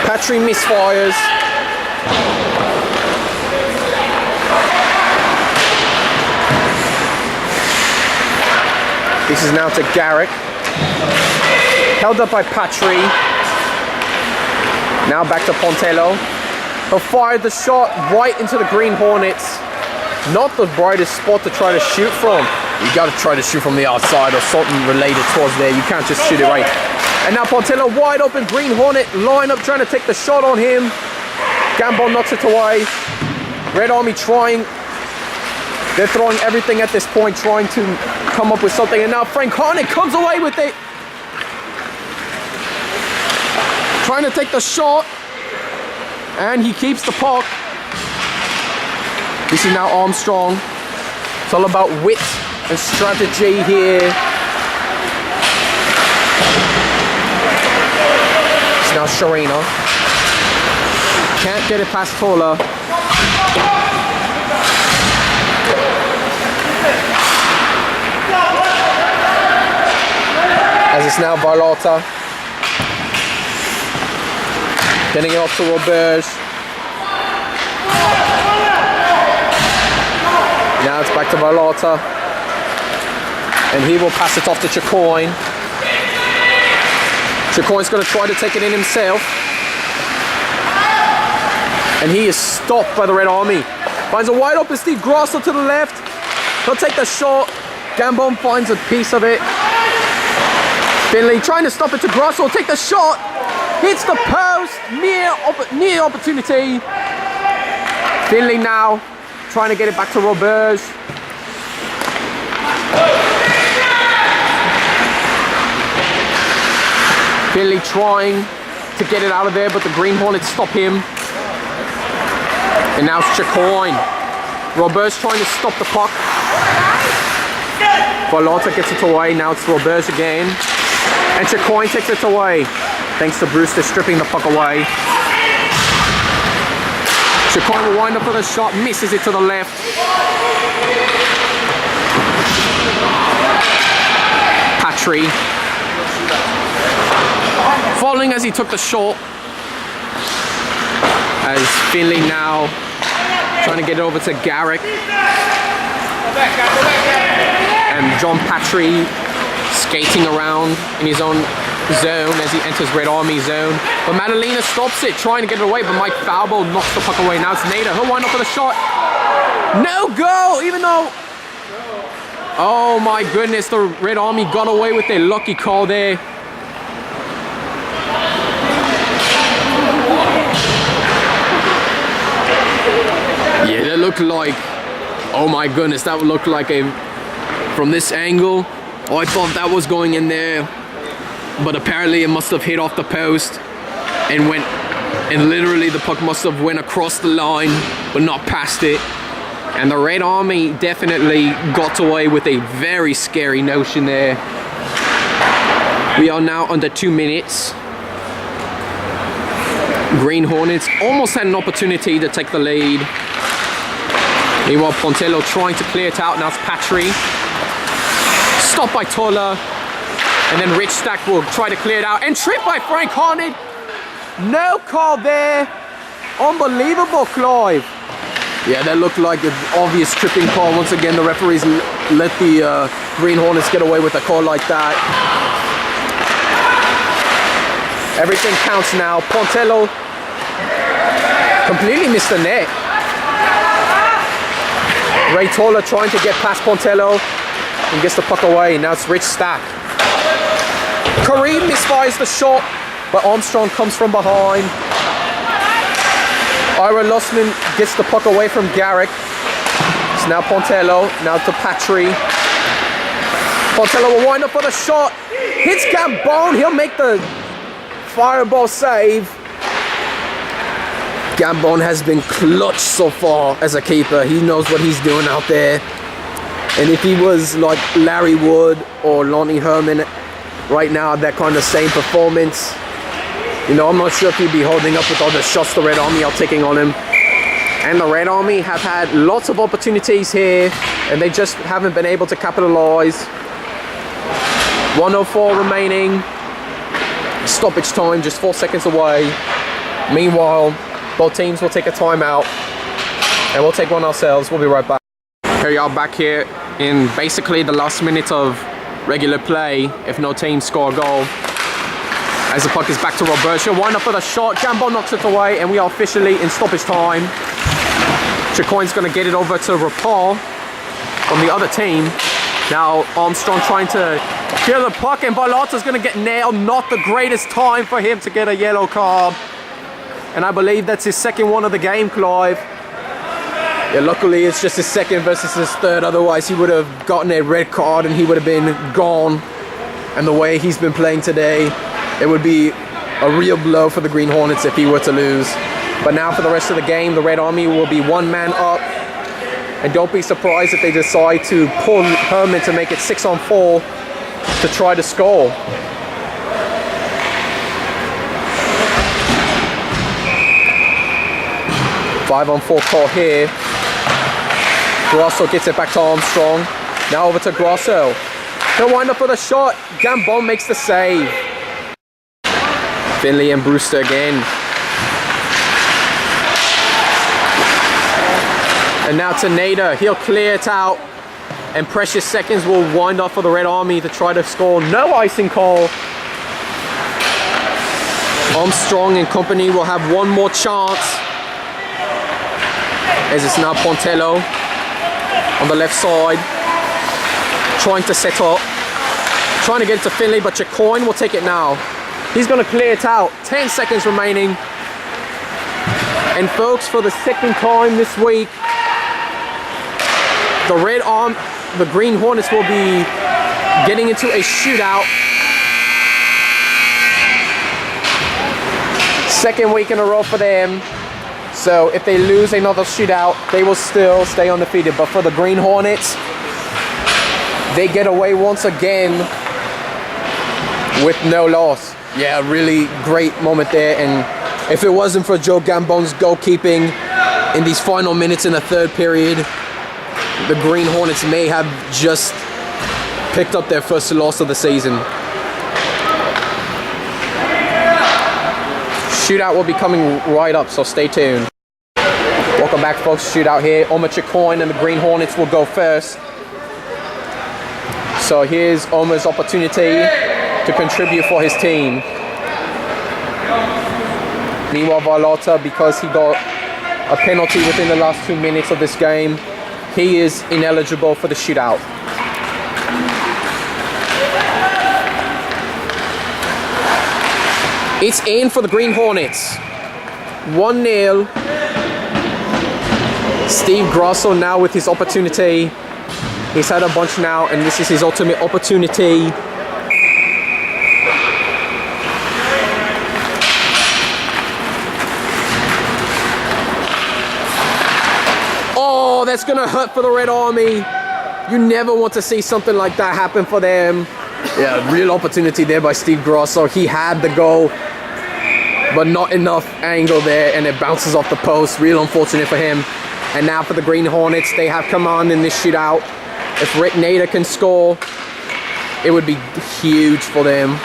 Patry misfires. This is now to Garrick. Held up by Patry. Now back to Pontello. He'll fire the shot right into the Green Hornets. Not the brightest spot to try to shoot from. You got to try to shoot from the outside or something related towards there. You can't just shoot it right. And now Pontello wide open, Green Hornet line up trying to take the shot on him. Gambon knocks it away. Red Army trying. They're throwing everything at this point, trying to come up with something. And now Frank Hornet comes away with it. trying to take the shot. And he keeps the puck. This is now Armstrong. It's all about wit and strategy here. It's now Sharina. Can't get it past Tola. As it's now Varlota. Getting it off to Robert. Now it's back to Varlota. And he will pass it off to Chacoin. Chacoin's going to try to take it in himself. And he is stopped by the Red Army. Finds a wide open Steve Grosso to the left. He'll take the shot. Gambon finds a piece of it. Finley trying to stop it to Grosso. Will take the shot. Hits the post. Near opportunity. Finley now trying to get it back to Robert. Finley trying to get it out of there, but the Green Hornets stop him. And now it's Chacoin. Robert's trying to stop the puck. Varlota gets it away. Now it's Robert again. And Chacoin takes it away. Thanks to Brewster stripping the puck away. Chacoin will wind up for the shot. Misses it to the left. Patry. Falling as he took the shot. As Finley now trying to get it over to Garrick. And John Patry skating around in his own zone as he enters Red Army zone. But Madalena stops it, trying to get it away, but Mike Falbo knocks the puck away. Now it's Nader. He'll wind up for the shot. No goal, even though... Oh my goodness, the Red Army got away with their lucky call there. Yeah, that looked like... Oh my goodness, that would look like a... From this angle, I thought that was going in there. But apparently it must have hit off the post and went... And literally the puck must have went across the line, but not past it. And the Red Army definitely got away with a very scary notion there. We are now under 2 minutes. Green Hornets almost had an opportunity to take the lead. Meanwhile, Pontello trying to clear it out. Now it's Patry. Stopped by Tola. And then Rich Stack will try to clear it out. And tripped by Frank Harned. No call there. Unbelievable, Clive. Yeah, that looked like an obvious tripping call. Once again, the referees let the Green Hornets get away with a call like that. Everything counts now. Pontello completely missed the net. Ray Tola trying to get past Pontello and gets the puck away. Now it's Rich Stack. Kareem misfires the shot, but Armstrong comes from behind. Ira Lussman gets the puck away from Garrick. It's now Pontello, now to Patry. Pontello will wind up for the shot. Hits Gambon, he'll make the fireball save. Gambon has been clutch so far as a keeper. He knows what he's doing out there. And if he was like Larry Wood or Lonnie Herman right now, that kind of same performance, you know, I'm not sure if he'd be holding up with all the shots the Red Army are taking on him. And the Red Army have had lots of opportunities here, and they just haven't been able to capitalize. 1:04 remaining. Stoppage time, just 4 seconds away. Meanwhile, both teams will take a timeout, and we'll take one ourselves. We'll be right back. Here you are back here in basically the last minute of regular play, if no team score a goal. As the puck is back to Roberto, wind up for the shot. Gambon knocks it away, and we are officially in stoppage time. Chacoin's going to get it over to Rapal from the other team. Now Armstrong trying to clear the puck, and Barlotta's going to get nailed. Not the greatest time for him to get a yellow card. And I believe that's his second one of the game, Clive. Yeah, luckily it's just his second versus his third. Otherwise he would have gotten a red card and he would have been gone. And the way he's been playing today, it would be a real blow for the Green Hornets if he were to lose. But now for the rest of the game, the Red Army will be one man up. And don't be surprised if they decide to pull Herman to make it 6-on-4 to try to score. Five-on-4 call here. Grosso gets it back to Armstrong. Now over to Grosso. He'll wind up with a shot. Gambon makes the save. Finley and Brewster again. And now to Nader. He'll clear it out. And precious seconds will wind up for the Red Army to try to score. No icing call. Armstrong and company will have one more chance. As it's now Pontello on the left side. Trying to set up. Trying to get it to Finley, but Chacoin will take it now. He's going to clear it out. 10 seconds remaining. And folks, for the second time this week, the Green Hornets will be getting into a shootout. Second week in a row for them. So if they lose another shootout, they will still stay undefeated. But for the Green Hornets, they get away once again with no loss. Yeah, really great moment there. And if it wasn't for Joe Gambon's goalkeeping in these final minutes in the third period, the Green Hornets may have just picked up their first loss of the season. Shootout will be coming right up, so stay tuned. Welcome back, folks. Shootout here. Omar Chacoin and the Green Hornets will go first. So here's Omar's opportunity to contribute for his team. Meanwhile, Valota, because he got a penalty within the last 2 minutes of this game, he is ineligible for the shootout. It's in for the Green Hornets. 1-0. Steve Grosso now with his opportunity. He's had a bunch now, and this is his ultimate opportunity. Oh, that's gonna hurt for the Red Army. You never want to see something like that happen for them. Yeah, real opportunity there by Steve Grosso. He had the goal, but not enough angle there, and it bounces off the post. Real unfortunate for him. And now for the Green Hornets, they have command in this shootout. If Rick Nader can score, it would be huge for them.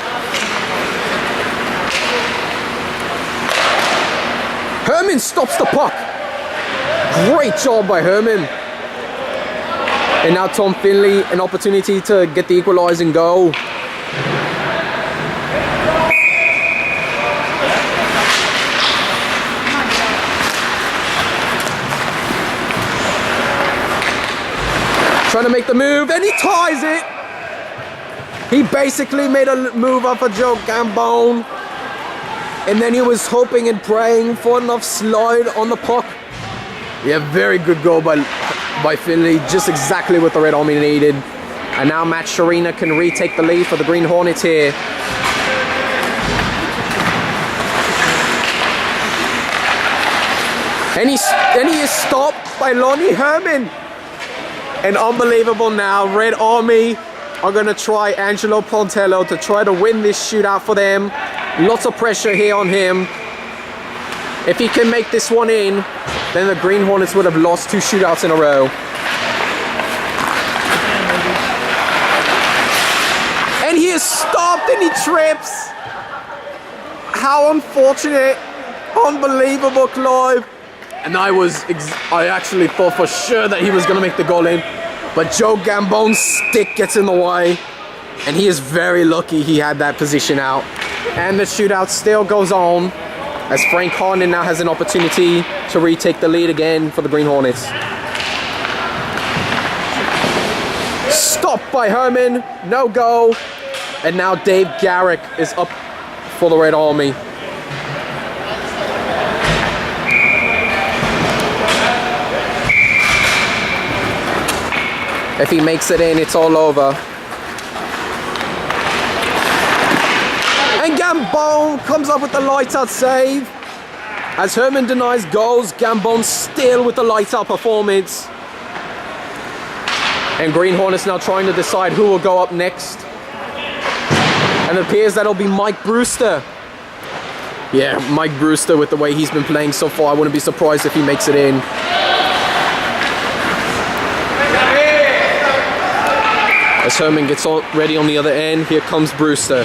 Herman stops the puck. Great job by Herman. And now Tom Finley, an opportunity to get the equalizing goal. Trying to make the move, and he ties it. He basically made a move up for Joe Gambon. And then he was hoping and praying for enough slide on the puck. Yeah, very good goal by Finley, just exactly what the Red Army needed. And now Matt Sharina can retake the lead for the Green Hornets here. And he is stopped by Lonnie Herman. And unbelievable now, Red Army are going to try Angelo Pontello to try to win this shootout for them. Lots of pressure here on him. If he can make this one in, then the Green Hornets would have lost 2 shootouts in a row. And he is stopped and he trips. How unfortunate. Unbelievable, Clive. And I actually thought for sure that he was going to make the goal in. But Joe Gambon's stick gets in the way. And he is very lucky he had that position out. And the shootout still goes on, as Frank Harden now has an opportunity to retake the lead again for the Green Hornets. Stopped by Herman, no goal. And now Dave Garrick is up for the Red Army. If he makes it in, it's all over. And Gambon comes up with the light out save. As Herman denies goals, Gambon still with the light out performance. And Green Hornets now trying to decide who will go up next. And it appears that'll be Mike Brewster. Yeah, Mike Brewster, with the way he's been playing so far, I wouldn't be surprised if he makes it in. As Herman gets ready on the other end, here comes Brewster.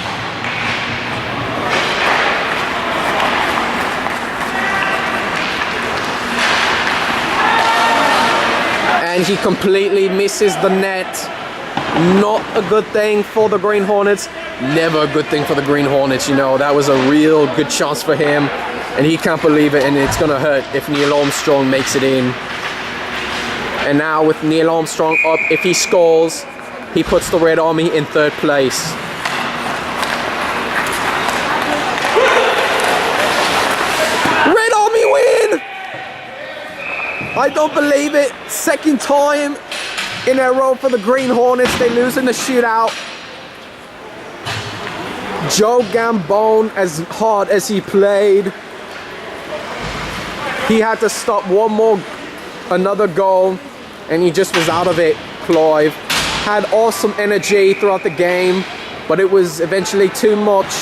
And he completely misses the net. Not a good thing for the Green Hornets. Never a good thing for the Green Hornets, you know. That was a real good chance for him. And he can't believe it, and it's going to hurt if Neil Armstrong makes it in. And now with Neil Armstrong up, if he scores, he puts the Red Army in third place. Red Army win! I don't believe it. Second time in a row for the Green Hornets. They lose in the shootout. Joe Gambon, as hard as he played, he had to stop another goal, and he just was out of it. Clive had awesome energy throughout the game, but it was eventually too much.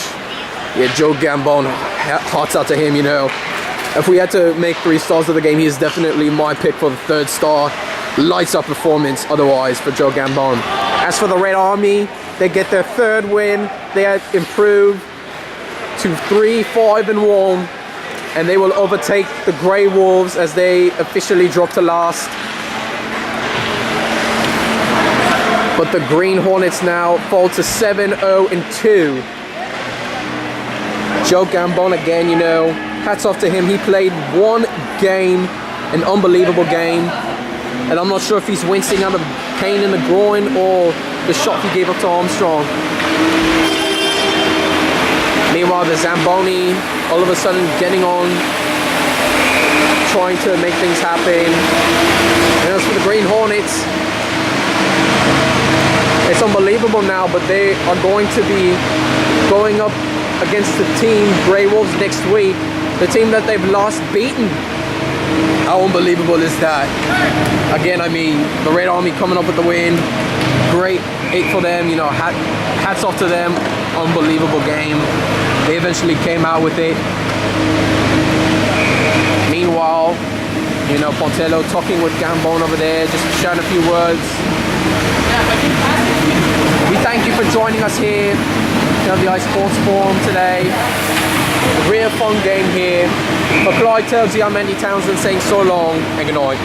Yeah, Joe Gambon, hearts out to him, you know. If we had to make 3 stars of the game, he is definitely my pick for the 3rd star. Lights up performance otherwise for Joe Gambon. As for the Red Army, they get their 3rd win. They had improved to 3-5-1, and they will overtake the Grey Wolves as they officially drop to last. But the Green Hornets now fall to 7-0-2. Joe Gambon again, you know, hats off to him. He played one game, an unbelievable game. And I'm not sure if he's wincing out of pain in the groin or the shot he gave up to Armstrong. Meanwhile, the Zamboni all of a sudden getting on, trying to make things happen. And as for the Green Hornets, it's unbelievable now, but they are going to be going up against the team Grey Wolves next week, the team that they've last beaten. How unbelievable is that? Again, I mean, the Red Army coming up with the win. Great 8 for them, you know, hats off to them. Unbelievable game. They eventually came out with it. Meanwhile, you know, Pontello talking with Gambon over there, just shouting a few words. We thank you for joining us here at the iSports Forum today. Real fun game here. But Clyde tells you I'm Andy Townsend saying so long and good night.